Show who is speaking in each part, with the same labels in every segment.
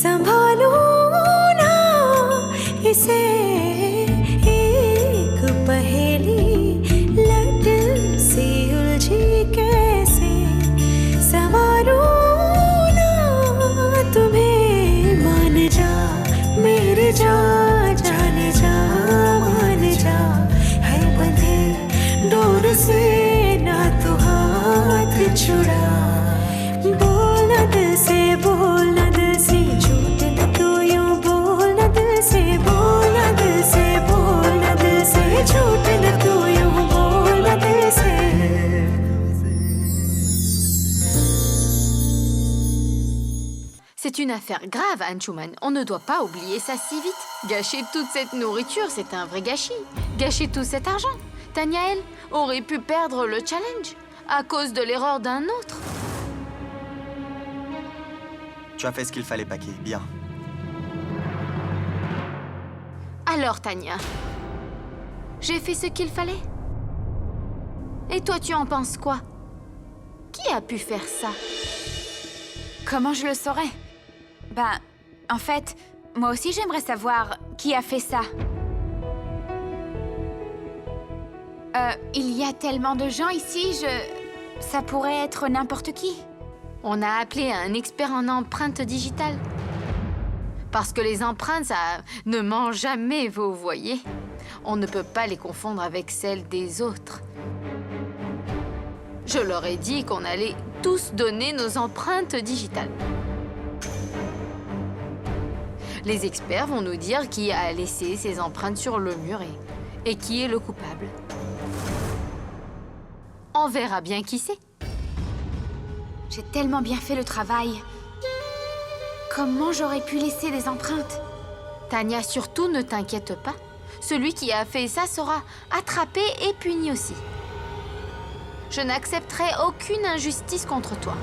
Speaker 1: संभालूं ना इसे एक पहेली लट सी उलझी कैसे संवारूं ना तुम्हें मान जा मेरे जा जाने जा मान जा है बंधे डोर से ना तू हाथ छुड़ा बोलना दिल से बोलना दिल से झूठ न तू यूं बोलना दिल से बोलना दिल से बोलना दिल से झूठ न तू यूं बोलना दिल से
Speaker 2: C'est une affaire grave, Anshuman. On ne doit pas oublier ça si vite. Gâcher toute cette nourriture, c'est un vrai gâchis. Gâcher tout cet argent. Tanya, elle, aurait pu perdre le challenge à cause de l'erreur d'un autre.
Speaker 3: Tu as fait ce qu'il fallait, Paki. Bien.
Speaker 2: Alors, Tanya, j'ai fait ce qu'il fallait. Et toi, tu en penses quoi? Qui a pu faire ça?
Speaker 4: Comment je le saurais? Ben, en fait, moi aussi j'aimerais savoir qui a fait ça. Il y a tellement de gens ici, ça pourrait être n'importe qui.
Speaker 2: On a appelé un expert en empreintes digitales. Parce que les empreintes, ça ne ment jamais, vous voyez. On ne peut pas les confondre avec celles des autres. Je leur ai dit qu'on allait tous donner nos empreintes digitales. Les experts vont nous dire qui a laissé ces empreintes sur le mur et qui est le coupable. On verra bien qui c'est.
Speaker 4: J'ai tellement bien fait le travail. Comment j'aurais pu laisser des empreintes?
Speaker 2: Tanya, surtout ne t'inquiète pas. Celui qui a fait ça sera attrapé et puni aussi. Je n'accepterai aucune injustice contre toi.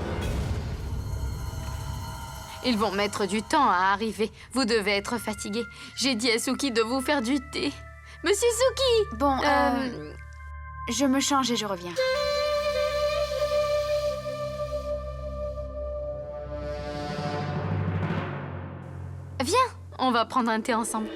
Speaker 2: Ils vont mettre du temps à arriver. Vous devez être fatigué. J'ai dit à Suki de vous faire du thé. Monsieur Suki!
Speaker 4: Bon, je me change et je reviens.
Speaker 2: Viens, on va prendre un thé ensemble.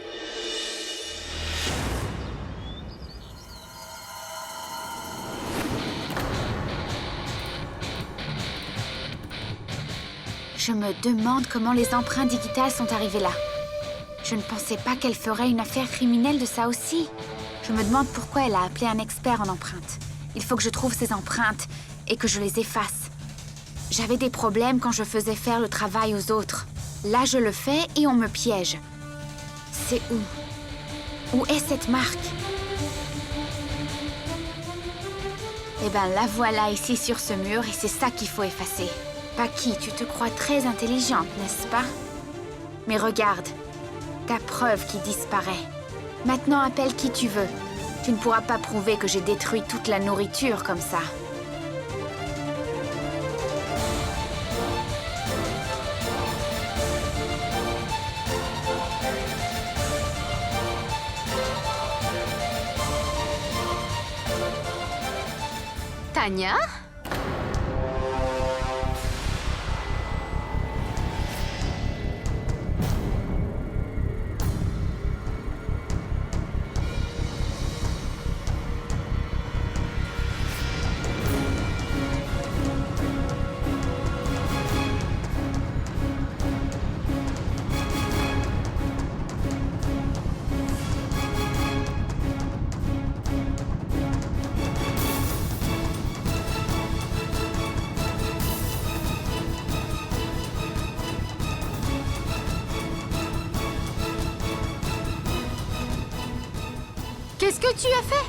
Speaker 4: Je me demande comment les empreintes digitales sont arrivées là. Je ne pensais pas qu'elle ferait une affaire criminelle de ça aussi. Je me demande pourquoi elle a appelé un expert en empreintes. Il faut que je trouve ces empreintes et que je les efface. J'avais des problèmes quand je faisais faire le travail aux autres. Là, je le fais et on me piège. C'est où? Où est cette marque? Eh ben, la voilà ici sur ce mur et c'est ça qu'il faut effacer. Paki, tu te crois très intelligente, n'est-ce pas? Mais regarde, ta preuve qui disparaît. Maintenant, appelle qui tu veux. Tu ne pourras pas prouver que j'ai détruit toute la nourriture comme ça.
Speaker 2: Tanya? Qu'est-ce que tu as fait?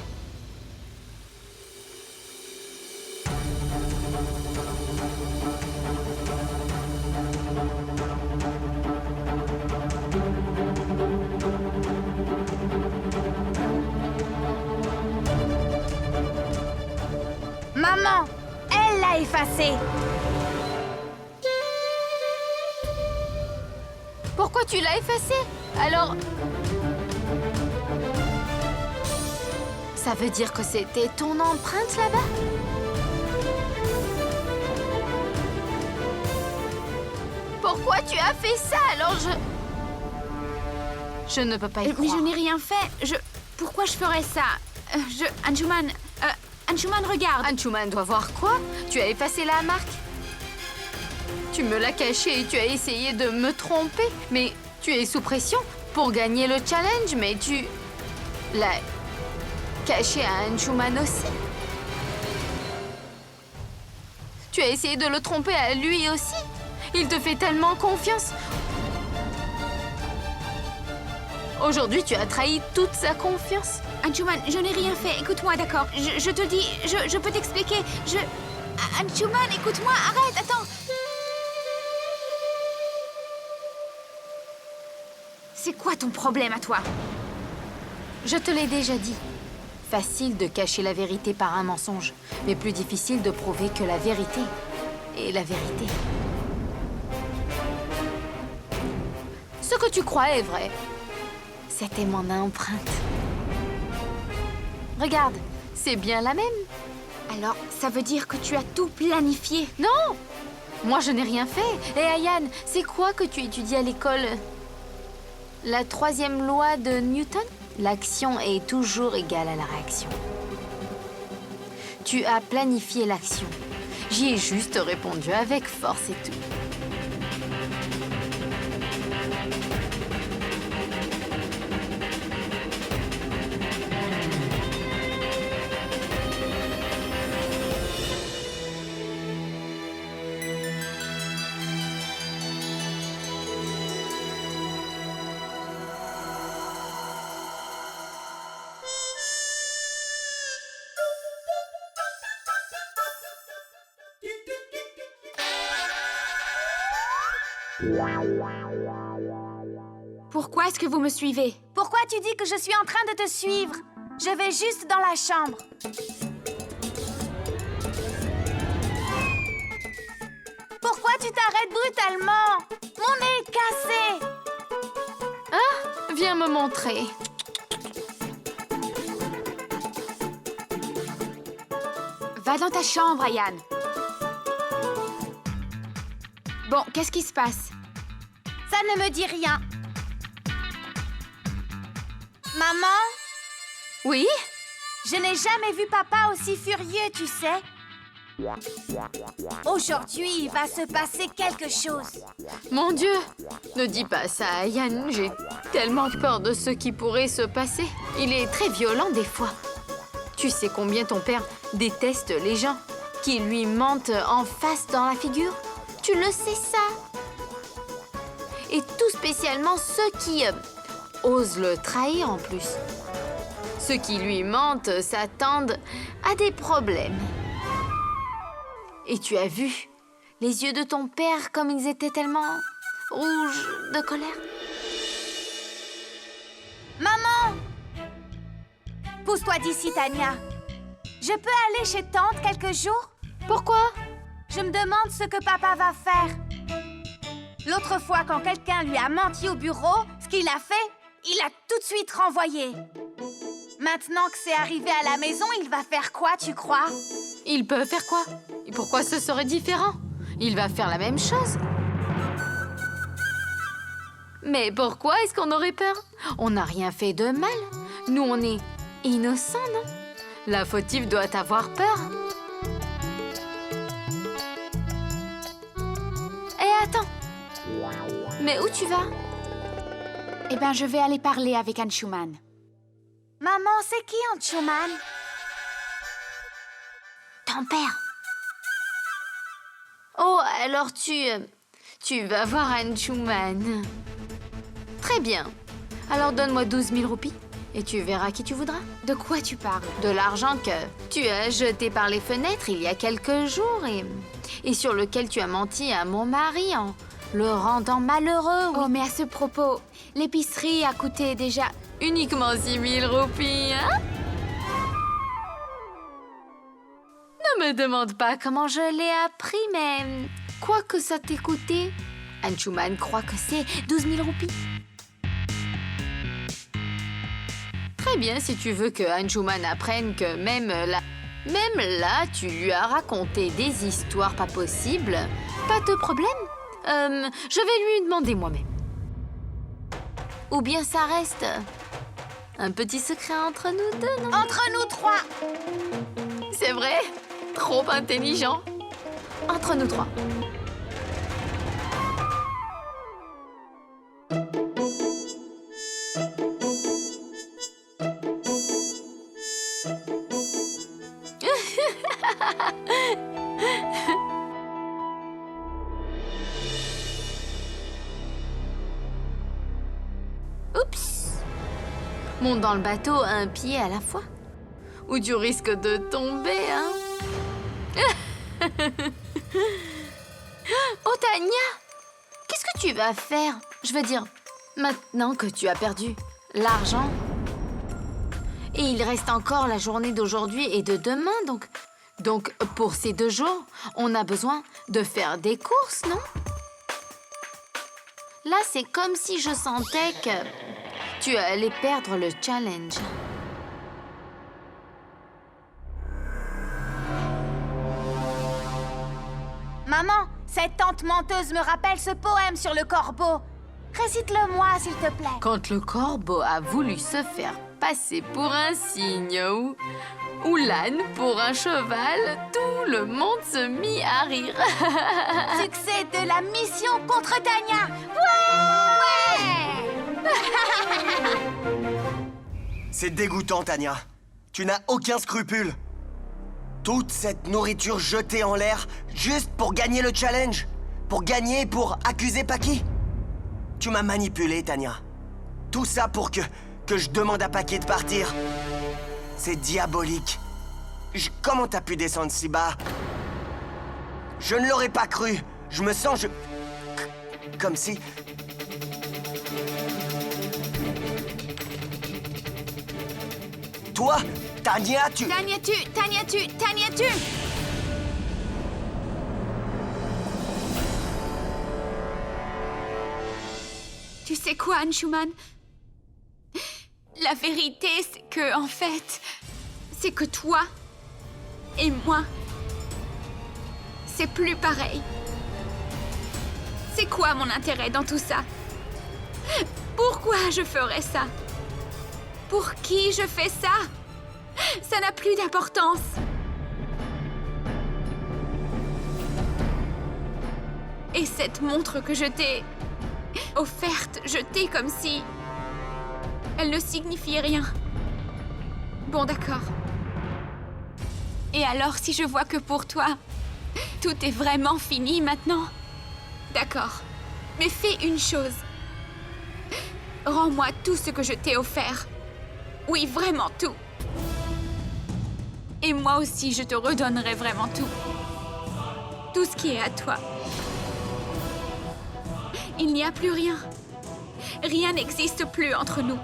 Speaker 4: Maman, elle l'a effacé.
Speaker 2: Pourquoi tu l'as effacé? Alors... Ça veut dire que c'était ton empreinte là-bas? pourquoi tu as fait ça? Alors je ne peux pas y
Speaker 4: Mais
Speaker 2: croire.
Speaker 4: je n'ai rien fait. Pourquoi je ferais ça? Anshuman, Anshuman, regarde.
Speaker 2: Anshuman doit voir quoi? Tu as effacé la marque? Tu me l'as cachée et tu as essayé de me tromper. Mais tu es sous pression pour gagner le challenge, mais tu l'as caché à Anshuman aussi. Tu as essayé de le tromper à lui aussi. Il te fait tellement confiance. Aujourd'hui, tu as trahi toute sa confiance.
Speaker 4: Anshuman, je n'ai rien fait. Écoute-moi, d'accord? Je te dis, je peux t'expliquer. Anshuman, écoute-moi, arrête, attends. C'est quoi ton problème à toi?
Speaker 2: Je te l'ai déjà dit. Facile de cacher la vérité par un mensonge, mais plus difficile de prouver que la vérité est la vérité. Ce que tu crois est vrai. C'était mon empreinte. Regarde, c'est bien la même.
Speaker 4: Alors, ça veut dire que tu as tout planifié?
Speaker 2: Non! Moi, je n'ai rien fait. Et Ayane, c'est quoi que tu étudies à l'école? La 3e loi de Newton? L'action est toujours égale à la réaction. Tu as planifié l'action. J'y ai juste répondu avec force et tout.
Speaker 4: Pourquoi est-ce que vous me suivez?
Speaker 5: Pourquoi tu dis que je suis en train de te suivre? Je vais juste dans la chambre. Pourquoi tu t'arrêtes brutalement? Mon nez est cassé.
Speaker 2: Viens me montrer.
Speaker 4: Va dans ta chambre, Ayane. Bon, qu'est-ce qui se passe?
Speaker 5: Ça ne me dit rien. Maman,
Speaker 2: Oui?
Speaker 5: je n'ai jamais vu papa aussi furieux, tu sais. Aujourd'hui, il va se passer quelque chose.
Speaker 2: Mon Dieu! Ne dis pas ça à Ayane. J'ai tellement peur de ce qui pourrait se passer. Il est très violent des fois. Tu sais combien ton père déteste les gens qui lui mentent en face dans la figure? Tu le sais, ça? Et tout spécialement ceux qui osent le trahir en plus. Ceux qui lui mentent s'attendent à des problèmes. Et tu as vu les yeux de ton père comme ils étaient tellement rouges de colère?
Speaker 5: Maman! Pousse-toi d'ici, Tania. Je peux aller chez tante quelques jours?
Speaker 2: Pourquoi?
Speaker 5: Je me demande ce que papa va faire. L'autre fois, quand quelqu'un lui a menti au bureau, ce qu'il a fait, il a tout de suite renvoyé. Maintenant que c'est arrivé à la maison, il va faire quoi, tu crois?
Speaker 2: Il peut faire quoi? Et pourquoi ce serait différent? Il va faire la même chose. Mais pourquoi est-ce qu'on aurait peur? On n'a rien fait de mal. Nous, on est innocents, non? La fautive doit avoir peur. Et attends. Mais où tu vas?
Speaker 4: Eh bien, je vais aller parler avec Anshuman.
Speaker 5: Maman, c'est qui Anshuman?
Speaker 4: Ton père.
Speaker 2: Oh, alors tu vas voir Anshuman. Très bien. Alors donne-moi 12 000 roupies et tu verras qui tu voudras.
Speaker 4: De quoi tu parles?
Speaker 2: De l'argent que tu as jeté par les fenêtres il y a quelques jours et sur lequel tu as menti à mon mari en le rendant malheureux. Oui.
Speaker 4: Oh, mais à ce propos, l'épicerie a coûté déjà...
Speaker 2: Uniquement 6 000 roupies, hein? Ne me demande pas comment je l'ai appris, mais quoi que ça t'ait coûté, Anshuman croit que c'est 12 000 roupies. Très bien, si tu veux que Anshuman apprenne que même là, tu lui as raconté des histoires pas possibles, pas de problème. Je vais lui demander moi-même. Ou bien ça reste un petit secret entre nous deux, non?
Speaker 5: Entre nous trois.
Speaker 2: C'est vrai? Trop intelligent. Entre nous trois. Oups! Monte dans le bateau un pied à la fois. Ou tu risques de tomber, hein? Oh, Tania! Qu'est-ce que tu vas faire? Je veux dire, maintenant que tu as perdu l'argent, et il reste encore la journée d'aujourd'hui et de demain, donc pour ces 2 jours, on a besoin de faire des courses, non? Là, c'est comme si je sentais que tu allais perdre le challenge.
Speaker 5: Maman, cette tante menteuse me rappelle ce poème sur le corbeau. Récite-le-moi, s'il te plaît.
Speaker 2: Quand le corbeau a voulu se faire passer pour un cygne ou l'âne pour un cheval, tout le monde se mit à rire.
Speaker 5: Succès de la mission contre Tania.
Speaker 3: C'est dégoûtant, Tania. Tu n'as aucun scrupule. Toute cette nourriture jetée en l'air juste pour gagner le challenge. Pour gagner et pour accuser Paki. Tu m'as manipulé, Tania. Tout ça pour que je demande à Paki de partir. C'est diabolique. Comment t'as pu descendre si bas? Je ne l'aurais pas cru. Je me sens... Comme si... Toi, Tania, tu...
Speaker 4: Tania, tu. Tu sais quoi, Anshuman? La vérité, c'est que, en fait, c'est que toi et moi, c'est plus pareil. C'est quoi mon intérêt dans tout ça? Pourquoi je ferais ça? Pour qui je fais ça? Ça n'a plus d'importance. Et cette montre que je t'ai offerte, jetée comme si elle ne signifiait rien. Bon, d'accord. Et alors, si je vois que pour toi, tout est vraiment fini maintenant? D'accord. Mais fais une chose. Rends-moi tout ce que je t'ai offert. Oui, vraiment tout. Et moi aussi, je te redonnerai vraiment tout. Tout ce qui est à toi. Il n'y a plus rien. Rien n'existe plus entre nous.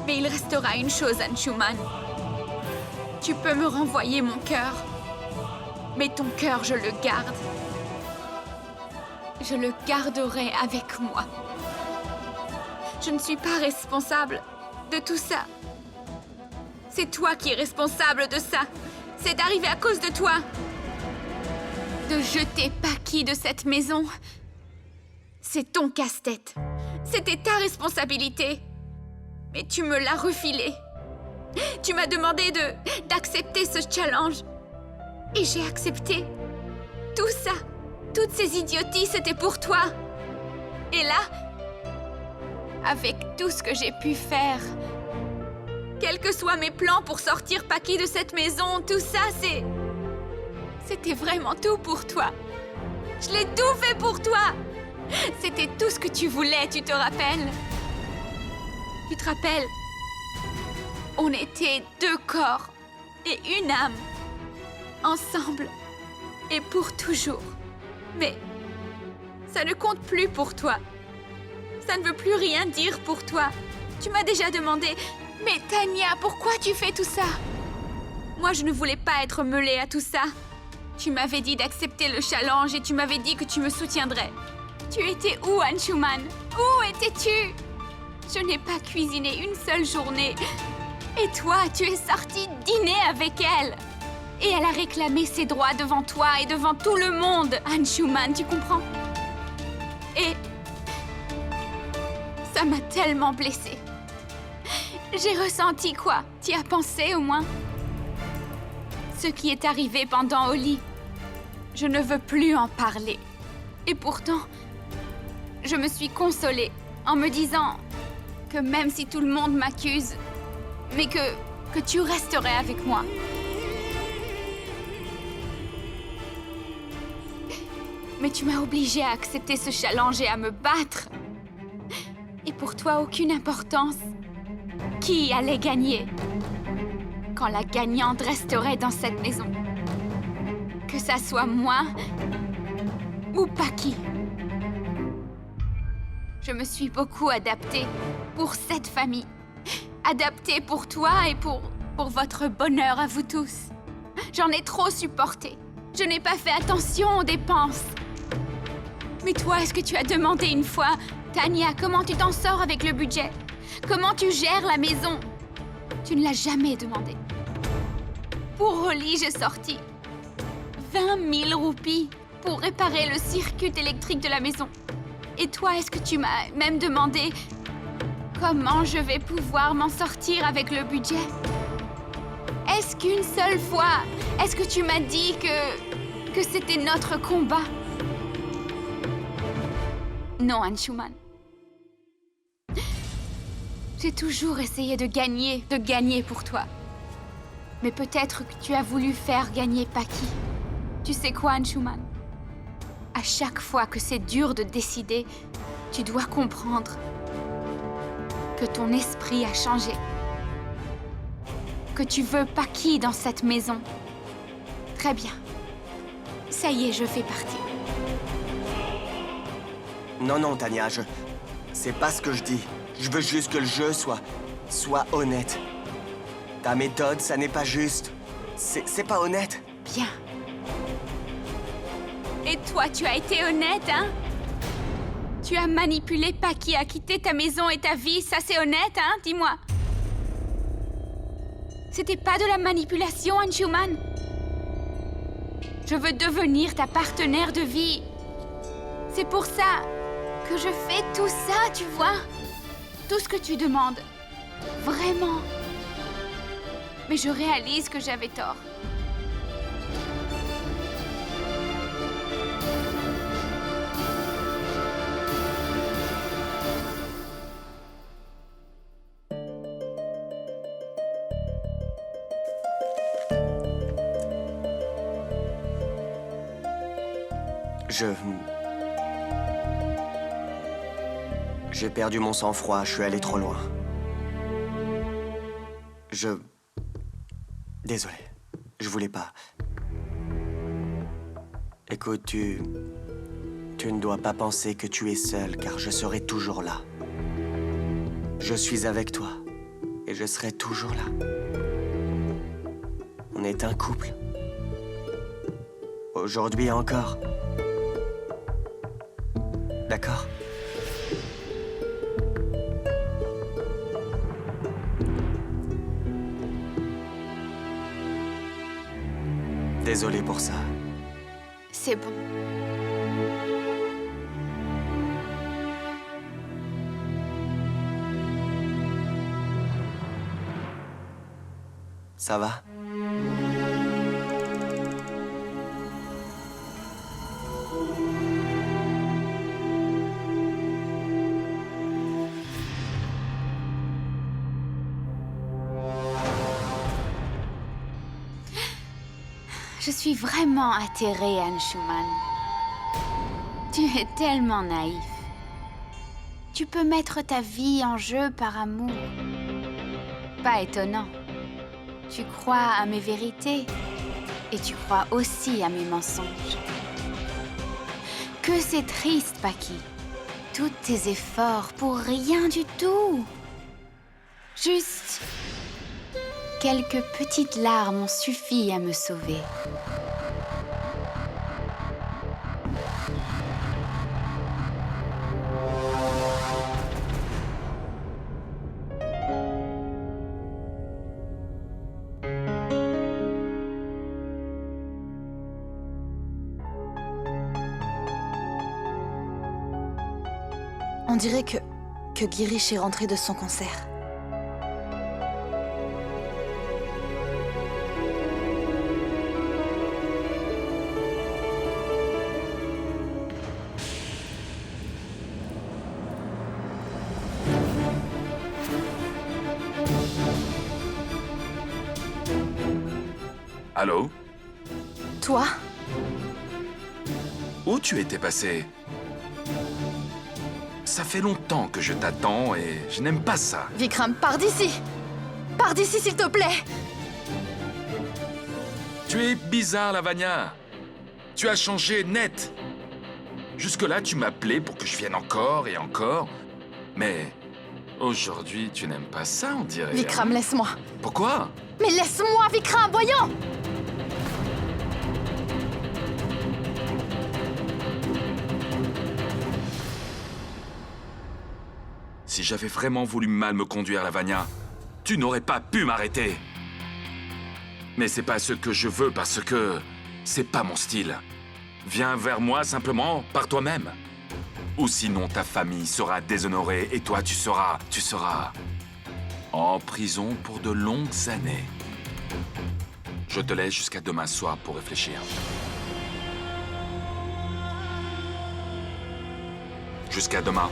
Speaker 4: Mais il restera une chose, Anshuman. Tu peux me renvoyer mon cœur. Mais ton cœur, je le garde. Je le garderai avec moi. Je ne suis pas responsable de tout ça. C'est toi qui es responsable de ça. C'est arrivé à cause de toi. De jeter Paki de cette maison, c'est ton casse-tête. C'était ta responsabilité. Mais tu me l'as refilé. Tu m'as demandé d'accepter ce challenge. Et j'ai accepté. Tout ça, toutes ces idioties, c'était pour toi. Et là, avec tout ce que j'ai pu faire, quels que soient mes plans pour sortir Paki de cette maison, tout ça, c'était vraiment tout pour toi. Je l'ai tout fait pour toi. C'était tout ce que tu voulais, tu te rappelles? Tu te rappelles? On était 2 corps et une âme, ensemble et pour toujours. Mais ça ne compte plus pour toi. Ça ne veut plus rien dire pour toi. Tu m'as déjà demandé, mais Tania, pourquoi tu fais tout ça? Moi, je ne voulais pas être mêlée à tout ça. Tu m'avais dit d'accepter le challenge et tu m'avais dit que tu me soutiendrais. Tu étais où, Anshuman? Où étais-tu? Je n'ai pas cuisiné une seule journée. Et toi, tu es sortie dîner avec elle. Et elle a réclamé ses droits devant toi et devant tout le monde. Anshuman, tu comprends? Ça m'a tellement blessée. J'ai ressenti quoi? Tu y as pensé au moins? Ce qui est arrivé pendant Oli. Je ne veux plus en parler. Et pourtant, je me suis consolée en me disant que même si tout le monde m'accuse, mais que tu resterais avec moi. Mais tu m'as obligée à accepter ce challenge et à me battre. Et pour toi, aucune importance. Qui allait gagner? Quand la gagnante resterait dans cette maison. Que ça soit moi ou Paki. Je me suis beaucoup adaptée pour cette famille. Adaptée pour toi et pour votre bonheur à vous tous. J'en ai trop supporté. Je n'ai pas fait attention aux dépenses. Mais toi, est-ce que tu as demandé une fois, Tanya, comment tu t'en sors avec le budget? Comment tu gères la maison? Tu ne l'as jamais demandé. Pour Oli, j'ai sorti 20 000 roupies pour réparer le circuit électrique de la maison. Et toi, est-ce que tu m'as même demandé comment je vais pouvoir m'en sortir avec le budget? Est-ce qu'une seule fois, est-ce que tu m'as dit que c'était notre combat? Non, Anshuman. J'ai toujours essayé de gagner pour toi. Mais peut-être que tu as voulu faire gagner Paki. Tu sais quoi, Anshuman? À chaque fois que c'est dur de décider, tu dois comprendre que ton esprit a changé. Que tu veux Paki dans cette maison. Très bien. Ça y est, je fais partie.
Speaker 3: Non, non, Tanya, c'est pas ce que je dis. Je veux juste que le jeu soit honnête. Ta méthode, ça n'est pas juste. C'est pas honnête.
Speaker 4: Bien. Et toi, tu as été honnête, hein? Tu as manipulé Paki à quitter ta maison et ta vie, ça c'est honnête, hein? Dis-moi. C'était pas de la manipulation, Anshuman. Je veux devenir ta partenaire de vie. C'est pour ça que je fais tout ça, tu vois? Tout ce que tu demandes. Vraiment. Mais je réalise que j'avais tort.
Speaker 3: J'ai perdu mon sang-froid, je suis allé trop loin. Désolé, je voulais pas. Écoute, tu ne dois pas penser que tu es seul, car je serai toujours là. Je suis avec toi, et je serai toujours là. On est un couple. Aujourd'hui encore. D'accord? Désolé pour ça.
Speaker 4: C'est bon.
Speaker 3: Ça va?
Speaker 4: Je suis vraiment atterrée, Anshuman. Tu es tellement naïf. Tu peux mettre ta vie en jeu par amour. Pas étonnant. Tu crois à mes vérités et tu crois aussi à mes mensonges. Que c'est triste, Paki. Tous tes efforts pour rien du tout. Juste quelques petites larmes ont suffi à me sauver.
Speaker 6: On dirait que que Girish est rentré de son concert.
Speaker 7: Allô?
Speaker 6: Toi?
Speaker 7: Où tu étais passé? Ça fait longtemps que je t'attends et je n'aime pas ça.
Speaker 6: Vikram, pars d'ici! Pars d'ici, s'il te plaît!
Speaker 7: Tu es bizarre, Lavanya. Tu as changé net. Jusque-là, tu m'appelais pour que je vienne encore et encore. Mais aujourd'hui, tu n'aimes pas ça, on dirait.
Speaker 6: Vikram,
Speaker 7: hein?
Speaker 6: laisse-moi!
Speaker 7: Pourquoi?
Speaker 6: Mais laisse-moi, Vikram, voyons!
Speaker 7: Si j'avais vraiment voulu mal me conduire, Lavanya, tu n'aurais pas pu m'arrêter. Mais c'est pas ce que je veux parce que c'est pas mon style. Viens vers moi simplement par toi-même. Ou sinon ta famille sera déshonorée et toi tu seras en prison pour de longues années. Je te laisse jusqu'à demain soir pour réfléchir. Jusqu'à demain.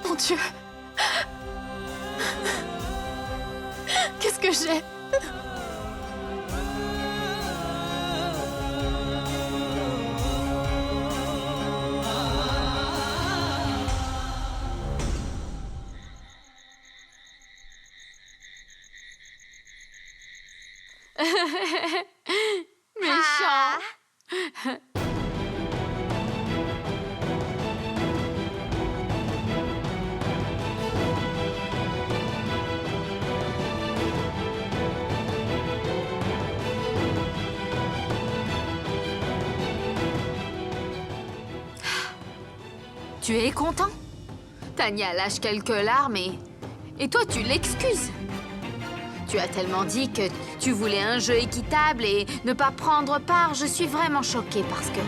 Speaker 6: Mon Dieu! Qu'est-ce que j'ai?
Speaker 2: Méchant. Tu es content? Tanya lâche quelques larmes et toi tu l'excuses. Tu as tellement dit que tu voulais un jeu équitable et ne pas prendre part. Je suis vraiment choquée parce que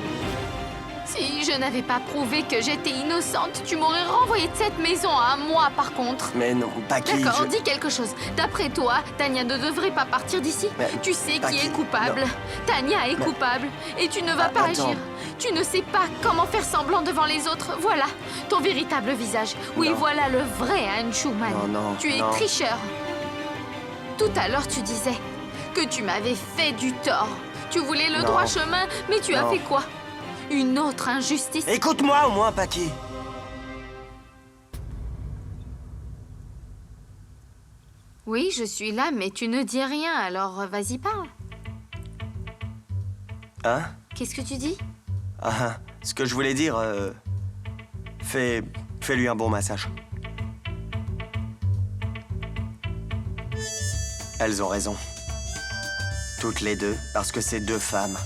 Speaker 2: si je n'avais pas prouvé que j'étais innocente, tu m'aurais renvoyée de cette maison à moi par contre.
Speaker 3: Mais non, Paki,
Speaker 2: D'accord, dis quelque chose. D'après toi, Tanya ne devrait pas partir d'ici.
Speaker 3: Mais,
Speaker 2: Tu sais
Speaker 3: Paki,
Speaker 2: qui est coupable.
Speaker 3: non.
Speaker 2: Tanya est
Speaker 3: Mais-
Speaker 2: coupable. Et tu ne vas pas
Speaker 3: Attends.
Speaker 2: agir. Tu ne sais pas comment faire semblant devant les autres. Voilà, ton véritable visage. Oui,
Speaker 3: Non.
Speaker 2: voilà le vrai Anshuman.
Speaker 3: Non, non,
Speaker 2: Tu es
Speaker 3: non.
Speaker 2: tricheur. Tout à l'heure, tu disais que tu m'avais fait du tort. Tu voulais le
Speaker 3: Non.
Speaker 2: droit chemin, mais tu as
Speaker 3: Non.
Speaker 2: fait quoi? Une autre injustice?
Speaker 3: écoute-moi au moins, Paki.
Speaker 2: Oui, je suis là, mais tu ne dis rien, alors vas-y, parle.
Speaker 3: Hein?
Speaker 2: Qu'est-ce que tu dis?
Speaker 3: Ah, ce que je voulais dire, fais-lui un bon massage. Elles ont raison. Toutes les deux, parce que c'est deux femmes.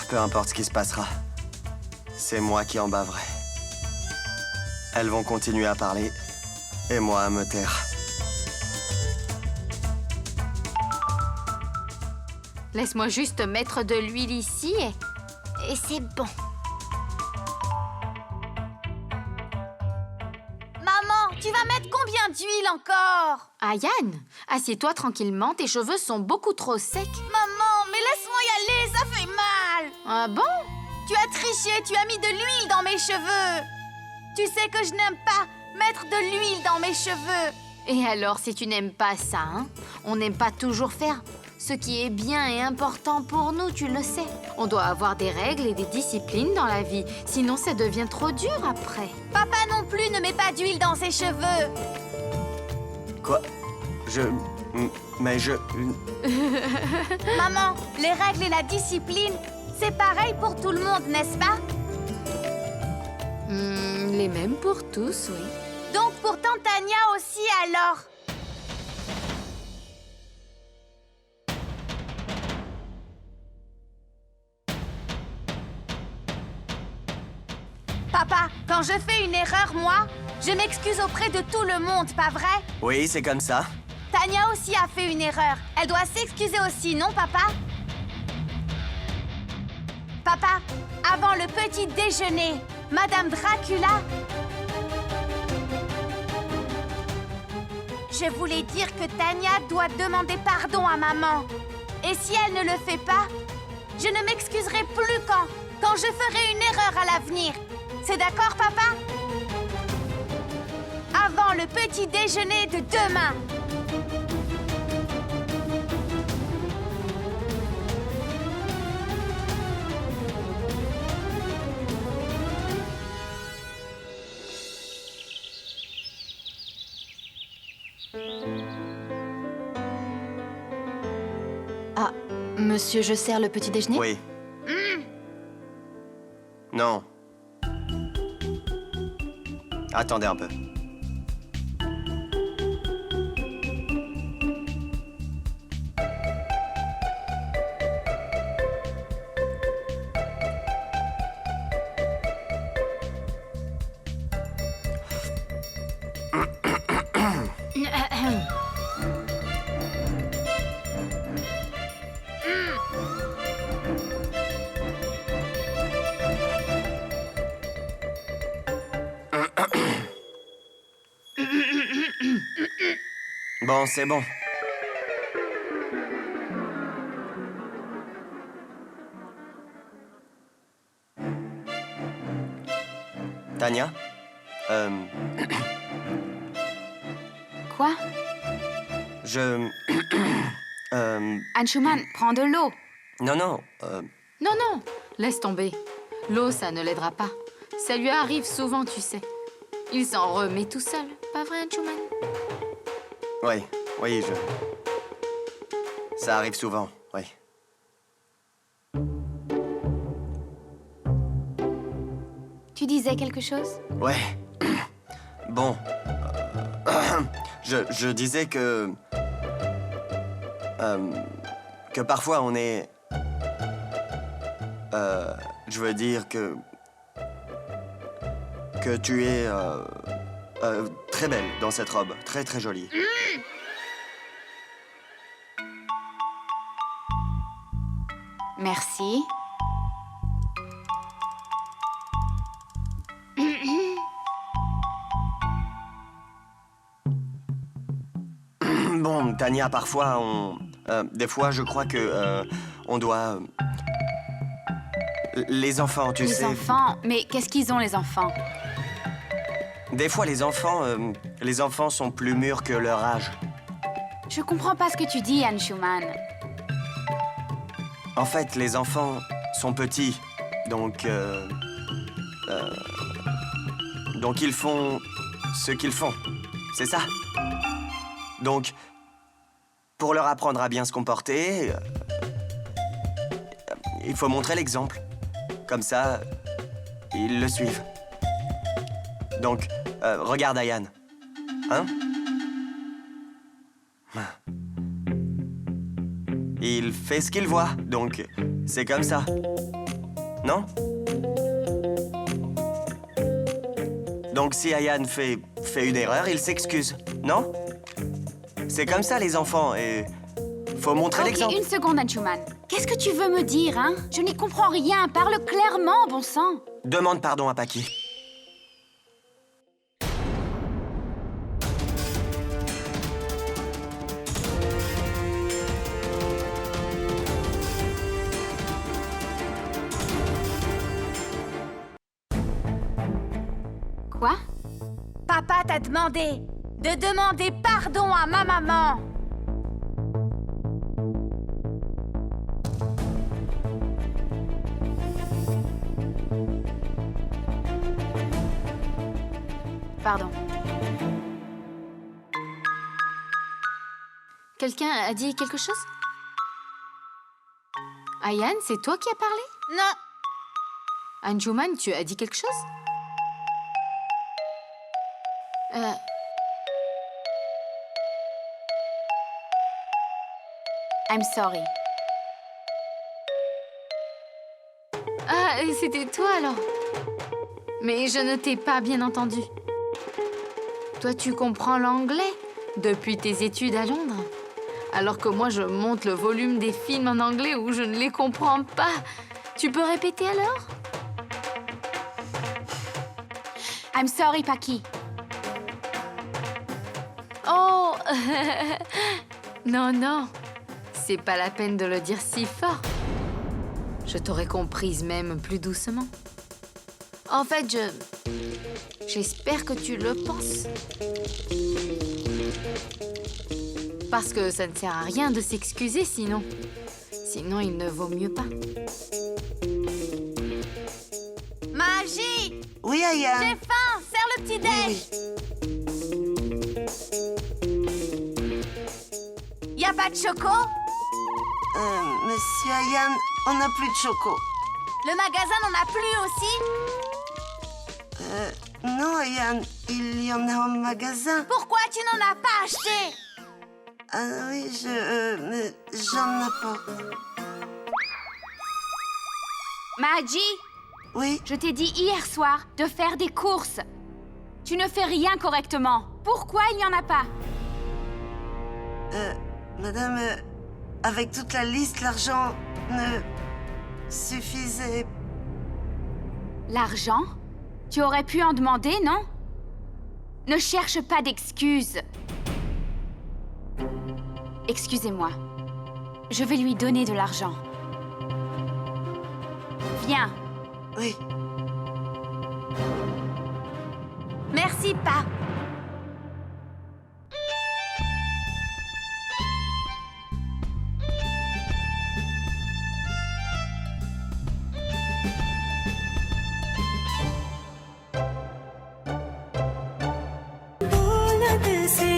Speaker 3: Peu importe ce qui se passera, c'est moi qui en baverai. Elles vont continuer à parler, et moi à me taire.
Speaker 2: Laisse-moi juste mettre de l'huile ici et c'est bon.
Speaker 5: Maman, tu vas mettre combien d'huile encore?
Speaker 2: Ayane, assieds-toi tranquillement, tes cheveux sont beaucoup trop secs.
Speaker 5: Maman, mais laisse-moi y aller, ça fait mal.
Speaker 2: Ah bon?
Speaker 5: Tu as triché, tu as mis de l'huile dans mes cheveux. Tu sais que je n'aime pas mettre de l'huile dans mes cheveux.
Speaker 2: Et alors, si tu n'aimes pas ça, hein? On n'aime pas toujours faire ce qui est bien et important pour nous, tu le sais. On doit avoir des règles et des disciplines dans la vie, sinon ça devient trop dur après.
Speaker 5: Papa non plus ne met pas d'huile dans ses cheveux.
Speaker 3: Quoi? Mais je...
Speaker 5: Maman, les règles et la discipline, c'est pareil pour tout le monde, n'est-ce pas?
Speaker 2: Les mêmes pour tous, oui.
Speaker 5: Donc pour tante Tania aussi alors. Papa, quand je fais une erreur, moi, je m'excuse auprès de tout le monde, pas vrai?
Speaker 3: Oui, c'est comme ça.
Speaker 5: Tania aussi a fait une erreur. Elle doit s'excuser aussi, non, papa? Papa, avant le petit déjeuner, Madame Dracula... Je voulais dire que Tania doit demander pardon à maman. Et si elle ne le fait pas, je ne m'excuserai plus quand je ferai une erreur à l'avenir. C'est d'accord, papa? Avant le petit déjeuner de demain.
Speaker 6: Ah, monsieur, je sers le petit déjeuner?
Speaker 3: Oui. Non. Attendez un peu. Bon, c'est bon. Tania?
Speaker 4: Quoi?
Speaker 3: Je...
Speaker 4: Anshuman, prends de l'eau.
Speaker 3: Non, non.
Speaker 2: Non, non, laisse tomber. L'eau, ça ne l'aidera pas. Ça lui arrive souvent, tu sais. Il s'en remet tout seul, pas vrai, Anshuman?
Speaker 3: Oui, oui, ça arrive souvent, oui.
Speaker 4: Tu disais quelque chose?
Speaker 3: Ouais. Bon. Je disais que parfois on est... je veux dire que tu es très belle dans cette robe. Très, très jolie.
Speaker 4: Merci.
Speaker 3: Bon, Tania, parfois, des fois, je crois que on doit... les enfants, tu sais...
Speaker 4: Les enfants? Mais qu'est-ce qu'ils ont, les enfants?
Speaker 3: Des fois, les enfants sont plus mûrs que leur âge.
Speaker 4: Je comprends pas ce que tu dis, Anshuman.
Speaker 3: En fait, les enfants sont petits, donc ils font ce qu'ils font. C'est ça. Donc, pour leur apprendre à bien se comporter, il faut montrer l'exemple. Comme ça, ils le suivent. Donc, regarde Ayan. Hein? Il fait ce qu'il voit, donc c'est comme ça. Non? Donc si Ayan fait une erreur, il s'excuse, non? C'est comme ça, les enfants, et faut montrer
Speaker 4: Ok,
Speaker 3: l'exemple.
Speaker 4: une seconde, Anshuman. Qu'est-ce que tu veux me dire, hein? Je n'y comprends rien. Parle clairement, bon sang.
Speaker 3: Demande pardon à Paki.
Speaker 4: Quoi?
Speaker 5: Papa t'a demandé de demander pardon à ma maman.
Speaker 4: Pardon.
Speaker 2: Quelqu'un a dit quelque chose? Ayan, c'est toi qui as parlé?
Speaker 5: Non,
Speaker 2: Anshuman, tu as dit quelque chose?
Speaker 4: I'm sorry.
Speaker 2: Ah, c'était toi alors. Mais je ne t'ai pas bien entendu. Toi, tu comprends l'anglais depuis tes études à Londres. Alors que moi, je monte le volume des films en anglais où je ne les comprends pas. Tu peux répéter alors?
Speaker 4: I'm sorry, Paki.
Speaker 2: Oh non, non. C'est pas la peine de le dire si fort. Je t'aurais comprise même plus doucement. En fait, j'espère que tu le penses. Parce que ça ne sert à rien de s'excuser sinon. Sinon, il ne vaut mieux pas.
Speaker 5: Magie!
Speaker 8: Oui, Aya.
Speaker 5: J'ai faim! Serre le petit-déj! Y a pas de choco?
Speaker 8: Monsieur Ayan, on n'a plus de choco.
Speaker 5: Le magasin n'en a plus aussi?
Speaker 8: Non, Ayan, il y en a au magasin.
Speaker 5: Pourquoi tu n'en as pas acheté?
Speaker 8: Ah oui, j'en apporte.
Speaker 4: Maji,
Speaker 8: Oui,
Speaker 4: je t'ai dit hier soir de faire des courses. Tu ne fais rien correctement. Pourquoi il n'y en a pas?
Speaker 8: madame, avec toute la liste, l'argent ne suffisait.
Speaker 4: L'argent? Tu aurais pu en demander, non? Ne cherche pas d'excuses. Excusez-moi. Je vais lui donner de l'argent. Viens.
Speaker 8: Oui.
Speaker 5: Merci, pas.
Speaker 1: बोला दिल से